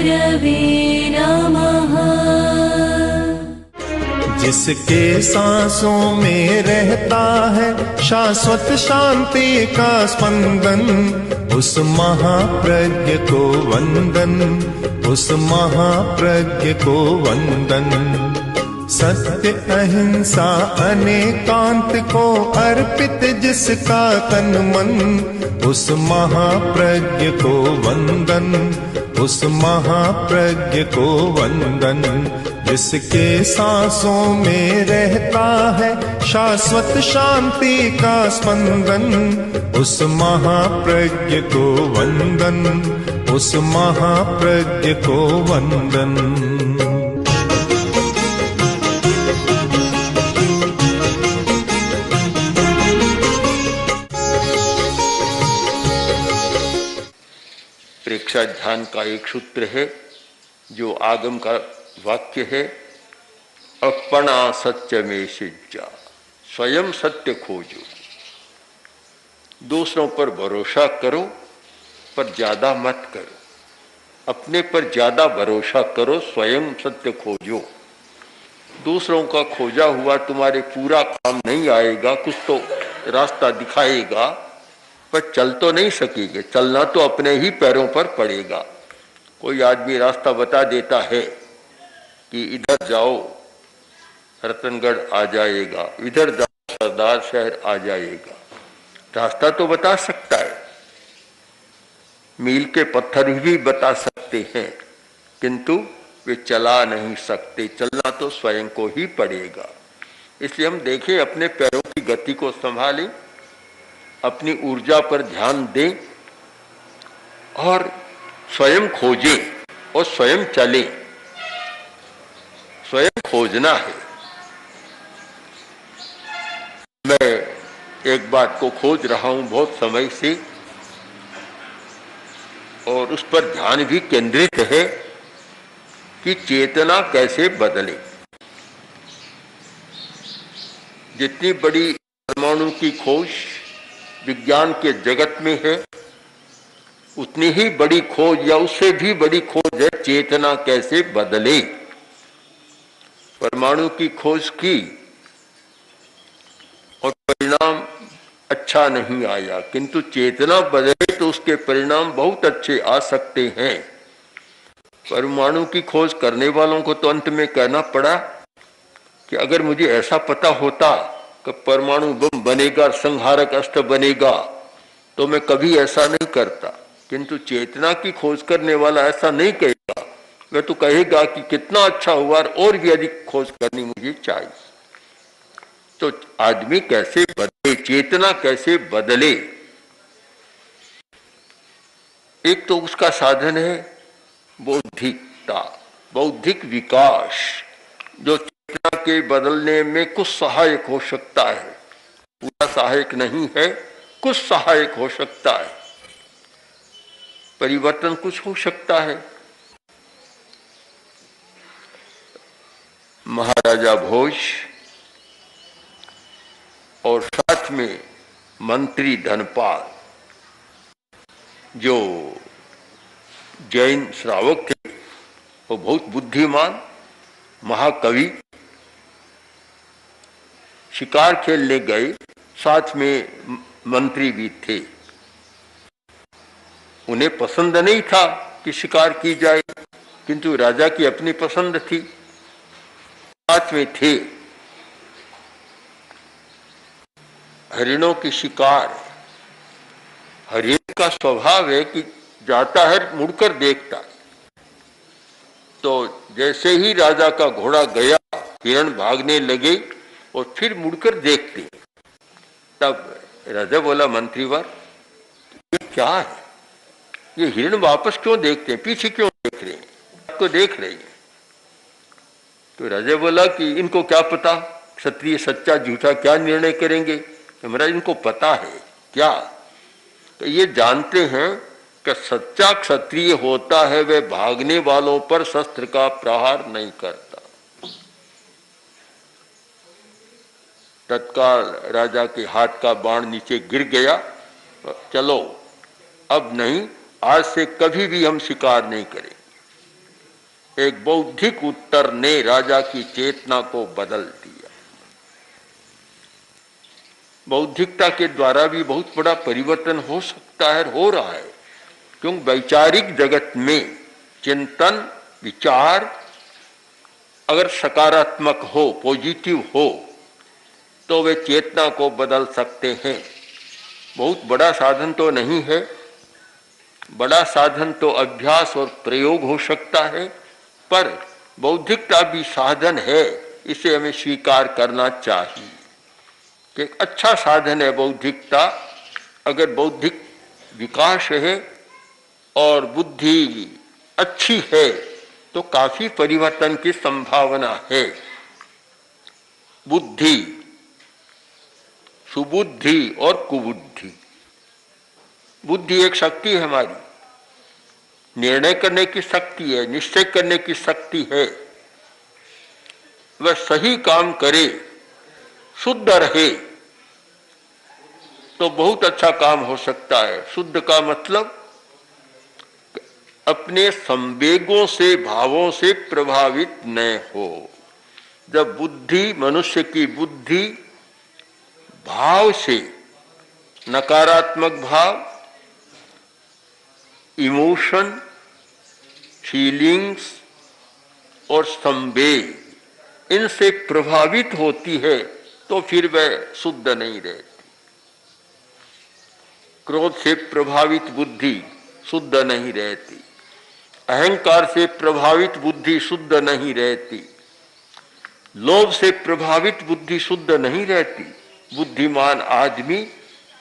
गुरवे नमः। जिसके सांसों में रहता है शाश्वत शांति का स्पंदन, उस महाप्रज्ञ को वंदन, उस महाप्रज्ञ को वंदन। सत्य अहिंसा अनेकांत को अर्पित जिसका तन मन, उस महाप्रज्ञ को वंदन, उस महाप्रज्ञ को वंदन। जिसके सांसों में रहता है शाश्वत शांति का स्पंदन, उस महाप्रज्ञ को वंदन, उस महाप्रज्ञ को वंदन। प्रेक्षा ध्यान का एक सूत्र है जो आगम का वाक्य है, अपना सत्य में सिज्जा, स्वयं सत्य खोजो। दूसरों पर भरोसा करो पर ज्यादा मत करो, अपने पर ज्यादा भरोसा करो, स्वयं सत्य खोजो। दूसरों का खोजा हुआ तुम्हारे पूरा काम नहीं आएगा, कुछ तो रास्ता दिखाएगा पर चल तो नहीं सकेंगे। चलना तो अपने ही पैरों पर पड़ेगा। कोई आदमी रास्ता बता देता है कि इधर जाओ रतनगढ़ आ जाएगा, इधर जाओ सरदार शहर आ जाएगा, रास्ता तो बता सकता है, मील के पत्थर भी बता सकते हैं, किंतु वे चला नहीं सकते। चलना तो स्वयं को ही पड़ेगा। इसलिए हम देखें, अपने पैरों की गति को संभालें, अपनी ऊर्जा पर ध्यान दें और स्वयं खोजें और स्वयं चलें। स्वयं खोजना है। मैं एक बात को खोज रहा हूं बहुत समय से और उस पर ध्यान भी केंद्रित है कि चेतना कैसे बदले। जितनी बड़ी परमाणु की खोज विज्ञान के जगत में है, उतनी ही बड़ी खोज या उससे भी बड़ी खोज है चेतना कैसे बदले। परमाणु की खोज की और परिणाम अच्छा नहीं आया, किंतु चेतना बदले तो उसके परिणाम बहुत अच्छे आ सकते हैं। परमाणु की खोज करने वालों को तो अंत में कहना पड़ा कि अगर मुझे ऐसा पता होता कि परमाणु बम बनेगा, संहारक अस्त्र बनेगा, तो मैं कभी ऐसा नहीं करता। किंतु चेतना की खोज करने वाला ऐसा नहीं कहेगा, वह तो कहेगा कि कितना अच्छा हुआ और भी अधिक खोज करनी मुझे चाहिए। तो आदमी कैसे बदले, चेतना कैसे बदले? एक तो उसका साधन है बौद्धिकता, बौद्धिक विकास, जो चेतना के बदलने में कुछ सहायक हो सकता है। पूरा सहायक नहीं है, कुछ सहायक हो सकता है, परिवर्तन कुछ हो सकता है। महाराजा भोज और साथ में मंत्री धनपाल, जो जैन श्रावक थे, वो बहुत बुद्धिमान महाकवि, शिकार खेलने गए, साथ में मंत्री भी थे। उन्हें पसंद नहीं था कि शिकार की जाए, किंतु राजा की अपनी पसंद थी, साथ में थे। हरिणों की शिकार, हरिण का स्वभाव है कि जाता है मुड़कर देखता है। तो जैसे ही राजा का घोड़ा गया, हिरण भागने लगे और फिर मुड़कर देखते। तब राजा बोला, मंत्रीवर ये क्या है? ये हिरण वापस क्यों देखते हैं, पीछे क्यों देख रहे हैं, आपको देख रहे हैं। तो राजा बोला कि इनको क्या पता क्षत्रिय सच्चा झूठा क्या निर्णय करेंगे, महाराज इनको पता है क्या? तो ये जानते हैं कि सच्चा क्षत्रिय होता है वह भागने वालों पर शस्त्र का प्रहार नहीं करता। तत्काल राजा के हाथ का बाण नीचे गिर गया। चलो अब नहीं, आज से कभी भी हम शिकार नहीं करें। एक बौद्धिक उत्तर ने राजा की चेतना को बदल दिया। बौद्धिकता के द्वारा भी बहुत बड़ा परिवर्तन हो सकता है, हो रहा है, क्योंकि वैचारिक जगत में चिंतन विचार अगर सकारात्मक हो, पॉजिटिव हो, तो वे चेतना को बदल सकते हैं। बहुत बड़ा साधन तो नहीं है, बड़ा साधन तो अभ्यास और प्रयोग हो सकता है, पर बौद्धिकता भी साधन है, इसे हमें स्वीकार करना चाहिए कि एक अच्छा साधन है बौद्धिकता। अगर बौद्धिक विकास है और बुद्धि अच्छी है तो काफी परिवर्तन की संभावना है। बुद्धि, सुबुद्धि और कुबुद्धि। बुद्धि एक शक्ति है हमारी, निर्णय करने की शक्ति है, निश्चय करने की शक्ति है। वह सही काम करे, शुद्ध रहे तो बहुत अच्छा काम हो सकता है। शुद्ध का मतलब अपने संवेगों से, भावों से प्रभावित न हो। जब बुद्धि, मनुष्य की बुद्धि भाव से, नकारात्मक भाव, इमोशन, फीलिंग्स और संवेग इनसे प्रभावित होती है तो फिर वह शुद्ध नहीं रहती। क्रोध से प्रभावित बुद्धि शुद्ध नहीं रहती, अहंकार से प्रभावित बुद्धि शुद्ध नहीं रहती, लोभ से प्रभावित बुद्धि शुद्ध नहीं रहती। बुद्धिमान आदमी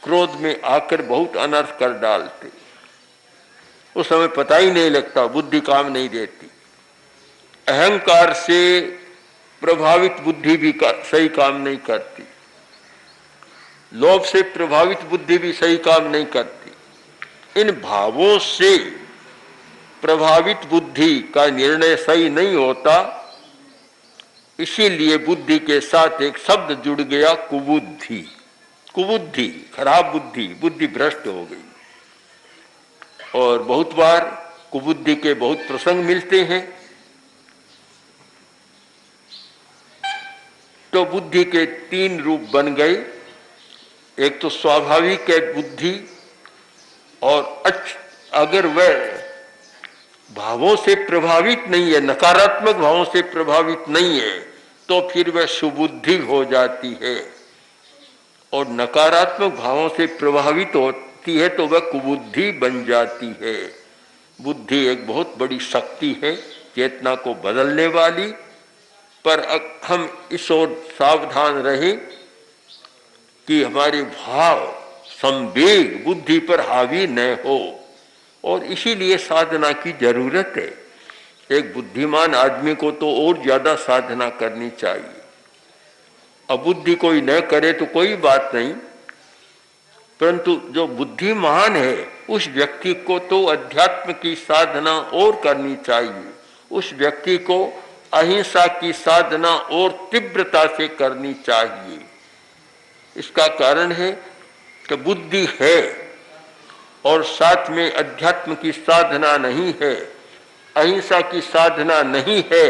क्रोध में आकर बहुत अनर्थ कर डालते, उस समय पता ही नहीं लगता, बुद्धि काम नहीं देती। अहंकार से प्रभावित बुद्धि भी सही काम नहीं करती, लोभ से प्रभावित बुद्धि भी सही काम नहीं करती। इन भावों से प्रभावित बुद्धि का निर्णय सही नहीं होता, इसीलिए बुद्धि के साथ एक शब्द जुड़ गया, कुबुद्धि। कुबुद्धि, खराब बुद्धि, बुद्धि भ्रष्ट हो गई। और बहुत बार कुबुद्धि के बहुत प्रसंग मिलते हैं। तो बुद्धि के तीन रूप बन गए। एक तो स्वाभाविक है बुद्धि, और अगर वह भावों से प्रभावित नहीं है, नकारात्मक भावों से प्रभावित नहीं है, तो फिर वह सुबुद्धि हो जाती है। और नकारात्मक भावों से प्रभावित होती है तो वह कुबुद्धि बन जाती है। बुद्धि एक बहुत बड़ी शक्ति है, चेतना को बदलने वाली, पर हम इस ओर सावधान रहें कि हमारे भाव, संवेग बुद्धि पर हावी न हो। और इसीलिए साधना की जरूरत है। एक बुद्धिमान आदमी को तो और ज्यादा साधना करनी चाहिए। अबुद्धि कोई न करे तो कोई बात नहीं, परंतु जो बुद्धिमान है उस व्यक्ति को तो अध्यात्म की साधना और करनी चाहिए। उस व्यक्ति को अहिंसा की साधना और तीव्रता से करनी चाहिए। इसका कारण है कि बुद्धि है और साथ में अध्यात्म की साधना नहीं है, अहिंसा की साधना नहीं है,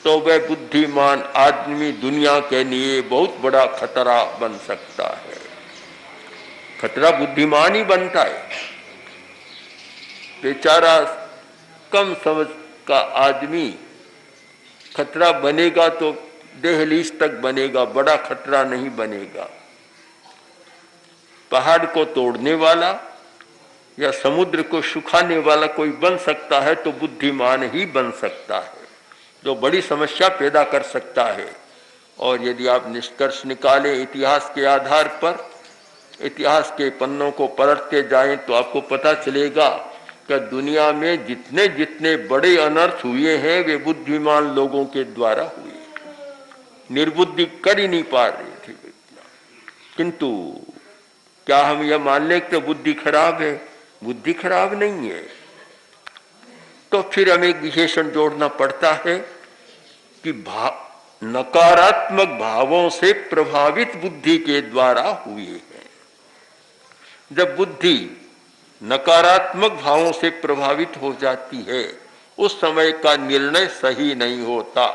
तो वह बुद्धिमान आदमी दुनिया के लिए बहुत बड़ा खतरा बन सकता है। खतरा बुद्धिमान ही बनता है। बेचारा कम समझ का आदमी खतरा बनेगा तो दहलीज तक बनेगा, बड़ा खतरा नहीं बनेगा। पहाड़ को तोड़ने वाला या समुद्र को सुखाने वाला कोई बन सकता है तो बुद्धिमान ही बन सकता है, जो बड़ी समस्या पैदा कर सकता है। और यदि आप निष्कर्ष निकालें इतिहास के आधार पर, इतिहास के पन्नों को पलटते जाएं तो आपको पता चलेगा कि दुनिया में जितने जितने बड़े अनर्थ हुए हैं वे बुद्धिमान लोगों के द्वारा हुए। निर्बुद्धि कर ही नहीं पा रही थी। किंतु क्या हम यह मान लें कि बुद्धि खराब है? बुद्धि खराब नहीं है। तो फिर हमें एक विशेषण जोड़ना पड़ता है कि नकारात्मक भावों से प्रभावित बुद्धि के द्वारा हुए हैं। जब बुद्धि नकारात्मक भावों से प्रभावित हो जाती है, उस समय का निर्णय सही नहीं होता।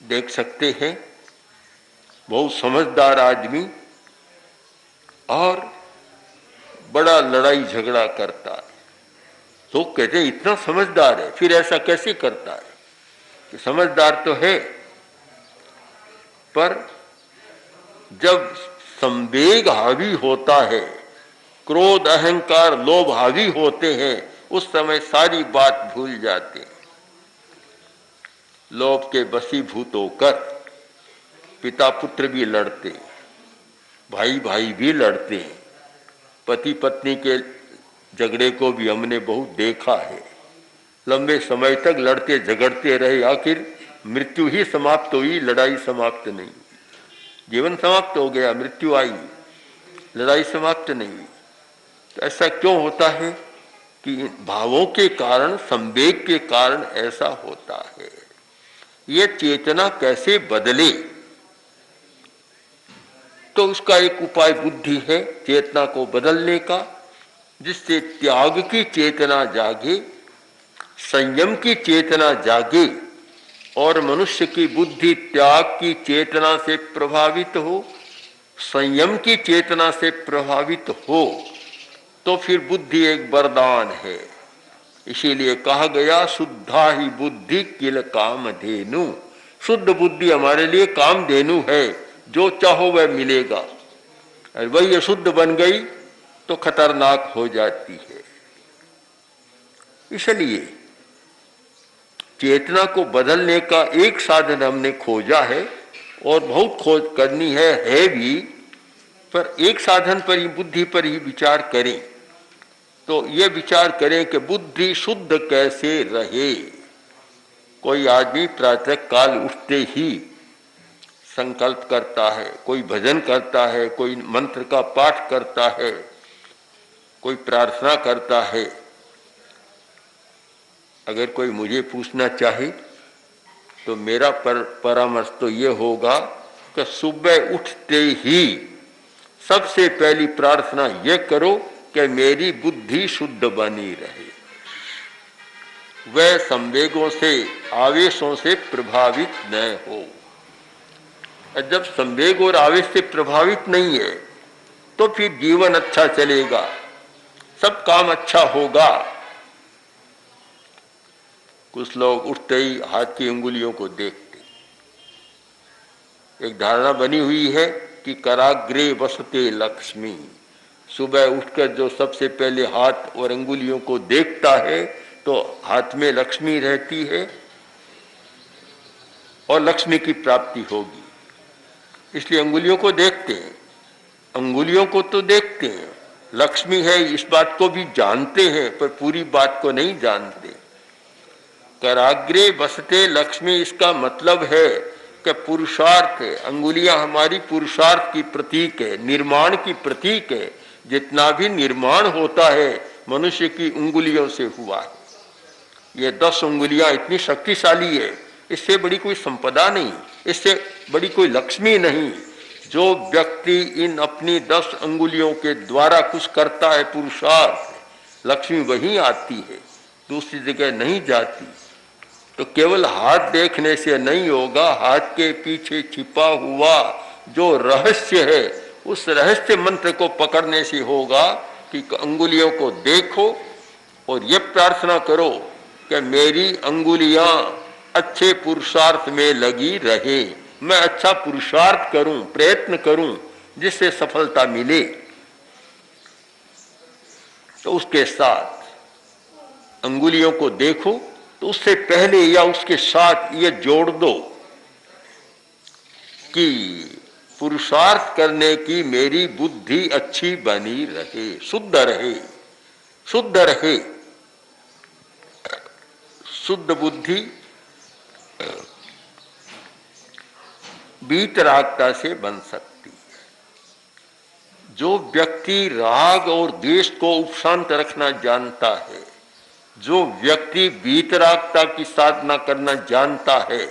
देख सकते हैं बहुत समझदार आदमी और बड़ा लड़ाई झगड़ा करता है, तो कहते हैं इतना समझदार है, फिर ऐसा कैसे करता है? कि समझदार तो है, पर जब संवेग हावी होता है, क्रोध अहंकार लोभ हावी होते हैं, उस समय सारी बात भूल जाते हैं। लोभ के वशीभूत होकर पिता पुत्र भी लड़ते, भाई भाई भी लड़ते हैं। पति पत्नी के झगड़े को भी हमने बहुत देखा है। लंबे समय तक लड़ते झगड़ते रहे, आखिर मृत्यु ही समाप्त हुई, लड़ाई समाप्त नहीं। जीवन समाप्त हो गया, मृत्यु आई, लड़ाई समाप्त नहीं हुई। तो ऐसा क्यों होता है? कि भावों के कारण, संवेग के कारण ऐसा होता है। ये चेतना कैसे बदले? तो उसका एक उपाय बुद्धि है चेतना को बदलने का, जिससे त्याग की चेतना जागे, संयम की चेतना जागे और मनुष्य की बुद्धि त्याग की चेतना से प्रभावित हो, संयम की चेतना से प्रभावित हो, तो फिर बुद्धि एक वरदान है। इसीलिए कहा गया शुद्धा ही बुद्धि किल कामधेनु। शुद्ध बुद्धि हमारे लिए कामधेनु है, जो चाहो वह मिलेगा, और वही अशुद्ध बन गई तो खतरनाक हो जाती है। इसलिए चेतना को बदलने का एक साधन हमने खोजा है, और बहुत खोज करनी है भी, पर एक साधन पर ही, बुद्धि पर ही विचार करें। तो ये विचार करें कि बुद्धि शुद्ध कैसे रहे। कोई आदमी प्रातः काल उठते ही संकल्प करता है, कोई भजन करता है, कोई मंत्र का पाठ करता है, कोई प्रार्थना करता है। अगर कोई मुझे पूछना चाहे तो मेरा परामर्श तो ये होगा कि सुबह उठते ही सबसे पहली प्रार्थना ये करो कि मेरी बुद्धि शुद्ध बनी रहे, वह संवेगों से, आवेशों से प्रभावित न हो। और जब संवेग और आवेश से प्रभावित नहीं है तो फिर जीवन अच्छा चलेगा, सब काम अच्छा होगा। कुछ लोग उठते ही हाथ की अंगुलियों को देखते। एक धारणा बनी हुई है कि कराग्रे वसते लक्ष्मी। सुबह उठकर जो सबसे पहले हाथ और अंगुलियों को देखता है तो हाथ में लक्ष्मी रहती है और लक्ष्मी की प्राप्ति होगी, इसलिए अंगुलियों को देखते हैं। अंगुलियों को तो देखते हैं, लक्ष्मी है इस बात को भी जानते हैं, पर पूरी बात को नहीं जानते। कराग्रे बसते लक्ष्मी, इसका मतलब है कि पुरुषार्थ है। अंगुलियां हमारी पुरुषार्थ की प्रतीक है, निर्माण की प्रतीक है। जितना भी निर्माण होता है मनुष्य की उंगलियों से हुआ है। ये 10 उंगलियां इतनी शक्तिशाली है, इससे बड़ी कोई संपदा नहीं, इससे बड़ी कोई लक्ष्मी नहीं। जो व्यक्ति इन अपनी 10 अंगुलियों के द्वारा कुछ करता है पुरुषार्थ, लक्ष्मी वहीं आती है, दूसरी जगह नहीं जाती। तो केवल हाथ देखने से नहीं होगा, हाथ के पीछे छिपा हुआ जो रहस्य है उस रहस्य मंत्र को पकड़ने से होगा कि अंगुलियों को देखो और ये प्रार्थना करो कि मेरी अंगुलियां अच्छे पुरुषार्थ में लगी रहे, मैं अच्छा पुरुषार्थ करूं, प्रयत्न करूं जिससे सफलता मिले। तो उसके साथ अंगुलियों को देखो, तो उससे पहले या उसके साथ ये जोड़ दो कि पुरुषार्थ करने की मेरी बुद्धि अच्छी बनी रहे, शुद्ध रहे, शुद्ध रहे। शुद्ध बुद्धि वीतरागता से बन सकती है। जो व्यक्ति राग और द्वेष को उपशांत रखना जानता है, जो व्यक्ति वीतरागता की साधना करना जानता है,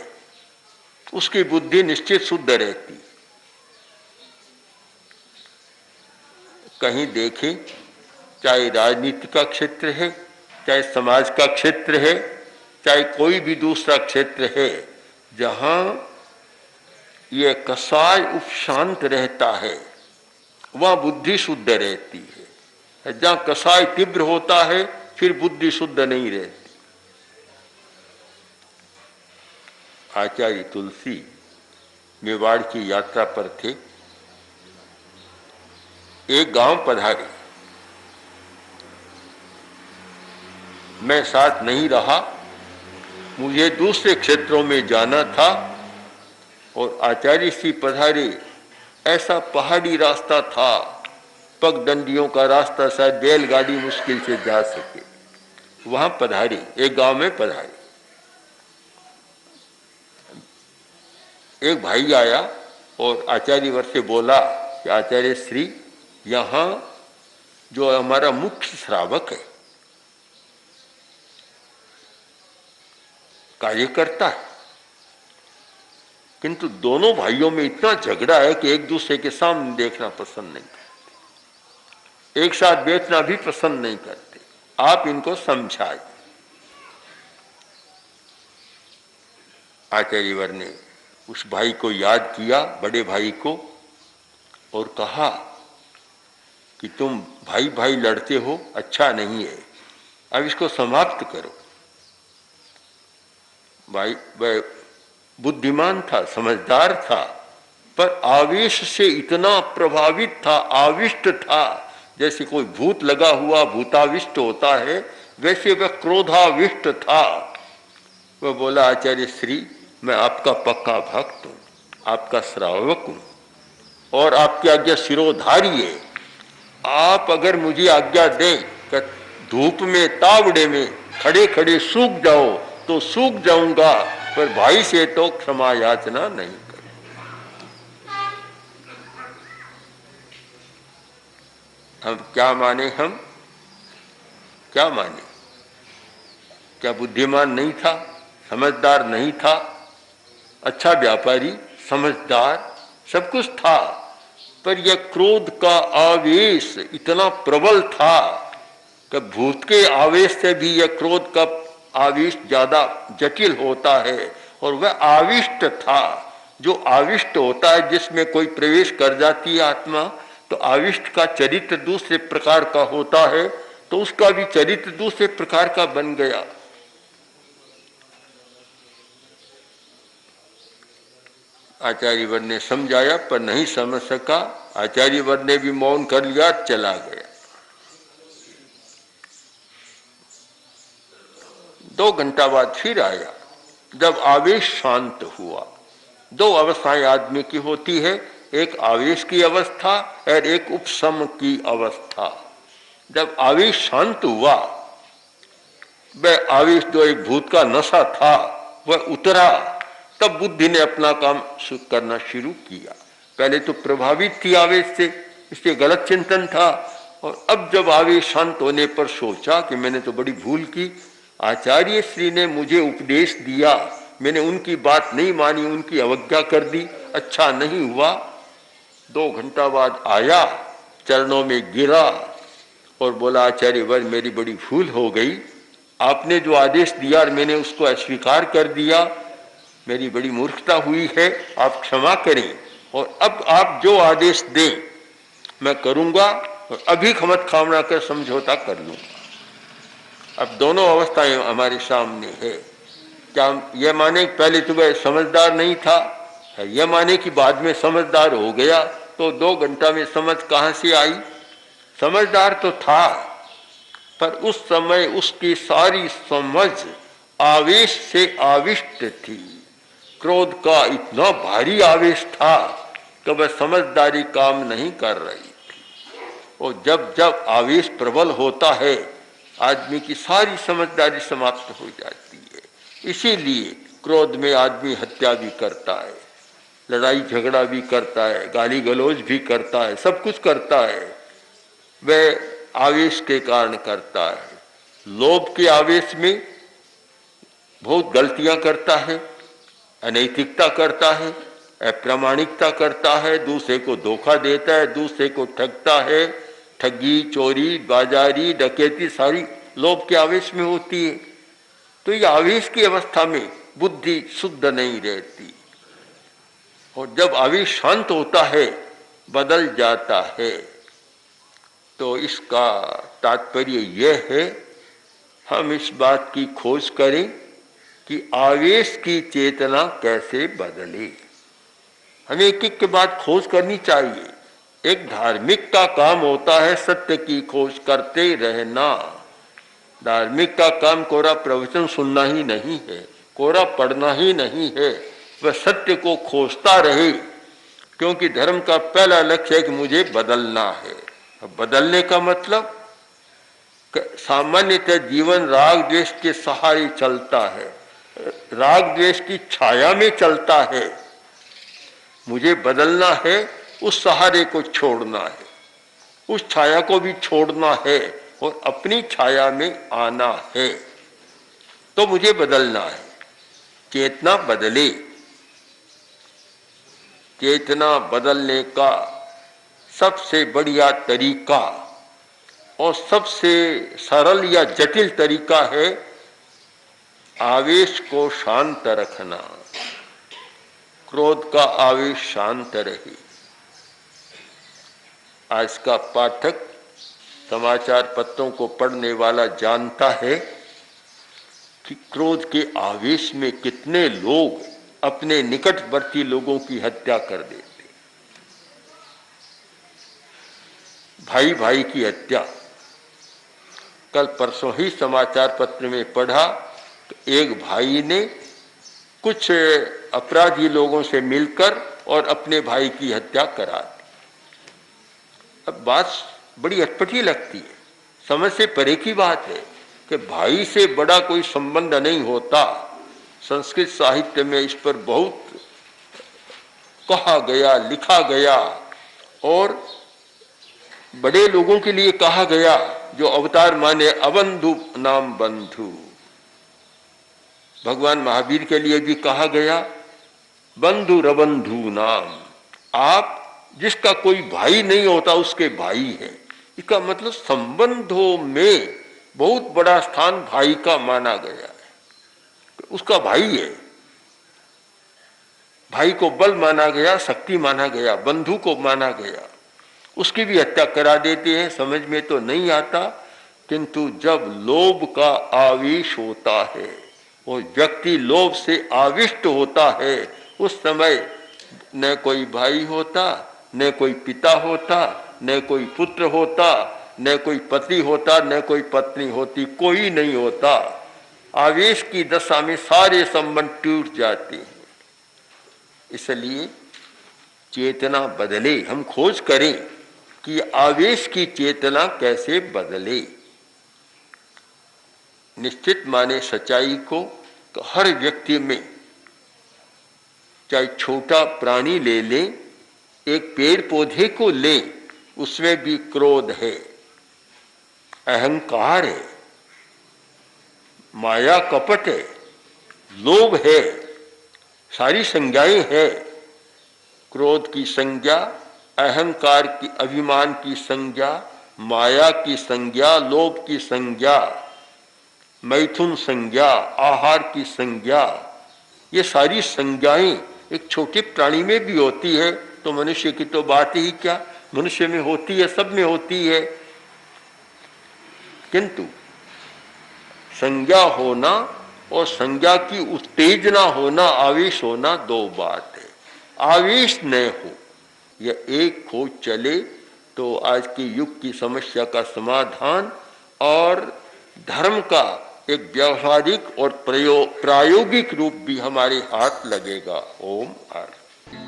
उसकी बुद्धि निश्चित शुद्ध रहती। कहीं देखें, चाहे राजनीति का क्षेत्र है चाहे समाज का क्षेत्र है, चाहे कोई भी दूसरा क्षेत्र है, जहां ये कसाय उपशांत रहता है वहां बुद्धि शुद्ध रहती है। जहां कसाय तीव्र होता है फिर बुद्धि शुद्ध नहीं रहती। आचार्य तुलसी मेवाड़ की यात्रा पर थे, एक गांव पधारे। मैं साथ नहीं रहा, मुझे दूसरे क्षेत्रों में जाना था और आचार्य श्री पधारे। ऐसा पहाड़ी रास्ता था, पगडंडियों का रास्ता, शायद बैलगाड़ी मुश्किल से जा सके। वहां पधारे, एक गांव में पधारे। एक भाई आया और आचार्य वर से बोला कि आचार्य श्री, यहाँ जो हमारा मुख्य श्रावक है कार्य करता है, किंतु दोनों भाइयों में इतना झगड़ा है कि एक दूसरे के सामने देखना पसंद नहीं करते, एक साथ बैठना भी पसंद नहीं करते, आप इनको समझाइए। आचार्यवर ने उस भाई को याद किया, बड़े भाई को, और कहा कि तुम भाई भाई लड़ते हो, अच्छा नहीं है, अब इसको समाप्त करो। भाई वह बुद्धिमान था, समझदार था, पर आवेश से इतना प्रभावित था, आविष्ट था, जैसे कोई भूत लगा हुआ भूताविष्ट होता है, वैसे वह क्रोधाविष्ट था। वह बोला, आचार्य श्री, मैं आपका पक्का भक्त हूं, आपका श्रावक हूं और आपकी आज्ञा शिरोधारी है। आप अगर मुझे आज्ञा दें कि धूप में तावड़े में खड़े खड़े सूख जाओ तो सूख जाऊंगा, पर भाई से तो क्षमा याचना नहीं करूं। हम क्या माने, हम क्या माने? क्या बुद्धिमान नहीं था, समझदार नहीं था, अच्छा व्यापारी, समझदार, सब कुछ था, पर यह क्रोध का आवेश इतना प्रबल था कि भूत के आवेश से भी यह क्रोध का आविष्ट ज्यादा जटिल होता है। और वह आविष्ट था, जो आविष्ट होता है, जिसमें कोई प्रवेश कर जाती है आत्मा, तो आविष्ट का चरित्र दूसरे प्रकार का होता है, तो उसका भी चरित्र दूसरे प्रकार का बन गया। आचार्यवर ने समझाया पर नहीं समझ सका। आचार्यवर ने भी मौन कर लिया, चला गया। 2 घंटा बाद फिर आया, जब आवेश शांत हुआ। 2 अवस्थाएं आदमी की होती है, एक आवेश की अवस्था और एक उपशम की अवस्था। जब आवेश शांत हुआ, वह आवेश जो एक भूत का नशा था वह उतरा, तब बुद्धि ने अपना काम करना शुरू किया। पहले तो प्रभावित थी आवेश से, इसलिए गलत चिंतन था, और अब जब आवेश शांत होने पर सोचा कि मैंने तो बड़ी भूल की, आचार्य श्री ने मुझे उपदेश दिया, मैंने उनकी बात नहीं मानी, उनकी अवज्ञा कर दी, अच्छा नहीं हुआ। 2 घंटा बाद आया, चरणों में गिरा और बोला, आचार्य वर, मेरी बड़ी भूल हो गई, आपने जो आदेश दिया मैंने उसको अस्वीकार कर दिया, मेरी बड़ी मूर्खता हुई है, आप क्षमा करें, और अब आप जो आदेश दें मैं करूंगा, और अभी खमत खामना कर समझौता कर लूंगा। अब दोनों अवस्थाएं हमारे सामने है। क्या हम यह माने पहले तो वह समझदार नहीं था, यह माने कि बाद में समझदार हो गया, तो 2 घंटा में समझ कहां से आई? समझदार तो था, पर उस समय उसकी सारी समझ आवेश से आविष्ट थी। क्रोध का इतना भारी आवेश था कि वह समझदारी काम नहीं कर रही थी। और जब जब आवेश प्रबल होता है, आदमी की सारी समझदारी समाप्त हो जाती है। इसीलिए क्रोध में आदमी हत्या भी करता है, लड़ाई झगड़ा भी करता है, गाली गलौज भी करता है, सब कुछ करता है, वह आवेश के कारण करता है। लोभ के आवेश में बहुत गलतियां करता है, अनैतिकता करता है, अप्रामाणिकता करता है, दूसरे को धोखा देता है, दूसरे को ठगता है, ठगी, चोरी, बाजारी, डकैती, सारी लोभ के आवेश में होती है। तो ये आवेश की अवस्था में बुद्धि शुद्ध नहीं रहती, और जब आवेश शांत होता है, बदल जाता है। तो इसका तात्पर्य यह है, हम इस बात की खोज करें कि आवेश की चेतना कैसे बदले। हमें एक एक के बाद खोज करनी चाहिए। एक धार्मिक का काम होता है सत्य की खोज करते रहना। धार्मिक का काम कोरा प्रवचन सुनना ही नहीं है, कोरा पढ़ना ही नहीं है, वह सत्य को खोजता रहे, क्योंकि धर्म का पहला लक्ष्य है कि मुझे बदलना है। अब बदलने का मतलब सामान्यतः जीवन राग द्वेष के सहारे चलता है, राग द्वेष की छाया में चलता है। मुझे बदलना है, उस सहारे को छोड़ना है, उस छाया को भी छोड़ना है और अपनी छाया में आना है। तो मुझे बदलना है, चेतना बदले। चेतना बदलने का सबसे बढ़िया तरीका और सबसे सरल या जटिल तरीका है आवेश को शांत रखना। क्रोध का आवेश शांत रहे। आज का पाठक, समाचार पत्रों को पढ़ने वाला जानता है कि क्रोध के आवेश में कितने लोग अपने निकटवर्ती लोगों की हत्या कर देते। भाई भाई की हत्या। कल परसों ही समाचार पत्र में पढ़ा, एक भाई ने कुछ अपराधी लोगों से मिलकर और अपने भाई की हत्या करा दी। अब बात बड़ी अटपटी लगती है, समझ से परे की बात है कि भाई से बड़ा कोई संबंध नहीं होता। संस्कृत साहित्य में इस पर बहुत कहा गया, लिखा गया, और बड़े लोगों के लिए कहा गया जो अवतार माने अबंधु नाम बंधु। भगवान महावीर के लिए भी कहा गया बंधु रबंधु नाम। आप जिसका कोई भाई नहीं होता उसके भाई हैं। इसका मतलब संबंधों में बहुत बड़ा स्थान भाई का माना गया है, उसका भाई है। भाई को बल माना गया, शक्ति माना गया, बंधु को माना गया। उसकी भी हत्या करा देते हैं, समझ में तो नहीं आता, किंतु जब लोभ का आवेश होता है, वो व्यक्ति लोभ से आविष्ट होता है, उस समय न कोई भाई होता, न कोई पिता होता, न कोई पुत्र होता, न कोई पति होता, न कोई पत्नी होती, कोई नहीं होता। आवेश की दशा में सारे संबंध टूट जाते हैं। इसलिए चेतना बदले। हम खोज करें कि आवेश की चेतना कैसे बदले। निश्चित माने सच्चाई को, तो हर व्यक्ति में, चाहे छोटा प्राणी ले लें, एक पेड़ पौधे को लें, उसमें भी क्रोध है, अहंकार है, माया कपट है, लोभ है, सारी संज्ञाएं हैं। क्रोध की संज्ञा, अहंकार की, अभिमान की संज्ञा, माया की संज्ञा, लोभ की संज्ञा, मैथुन संज्ञा, आहार की संज्ञा, ये सारी संज्ञाएं एक छोटे प्राणी में भी होती है, तो मनुष्य की तो बात ही क्या, मनुष्य में होती है, सब में होती है। किंतु संज्ञा होना और संज्ञा की उत्तेजना होना, आवेश होना, दो बात है। आवेश न हो, यह एक खोज चले तो आज के युग की समस्या का समाधान और धर्म का एक व्यावहारिक और प्रायोगिक रूप भी हमारे हाथ लगेगा। ओम आर।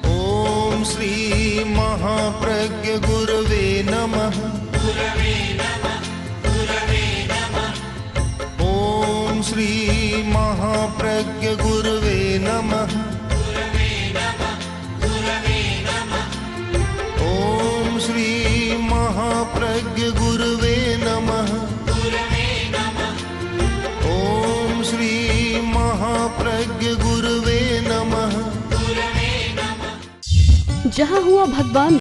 ओम श्री महाप्रज्ञ गुरवे नमः। ओम श्री महाप्रज्ञ गुरवे नमः। ओम श्री महाप्रज्ञ गुरवे नमः। ओम श्री महाप्रज्ञ गुरवे नमः। जहाँ हुआ भगवान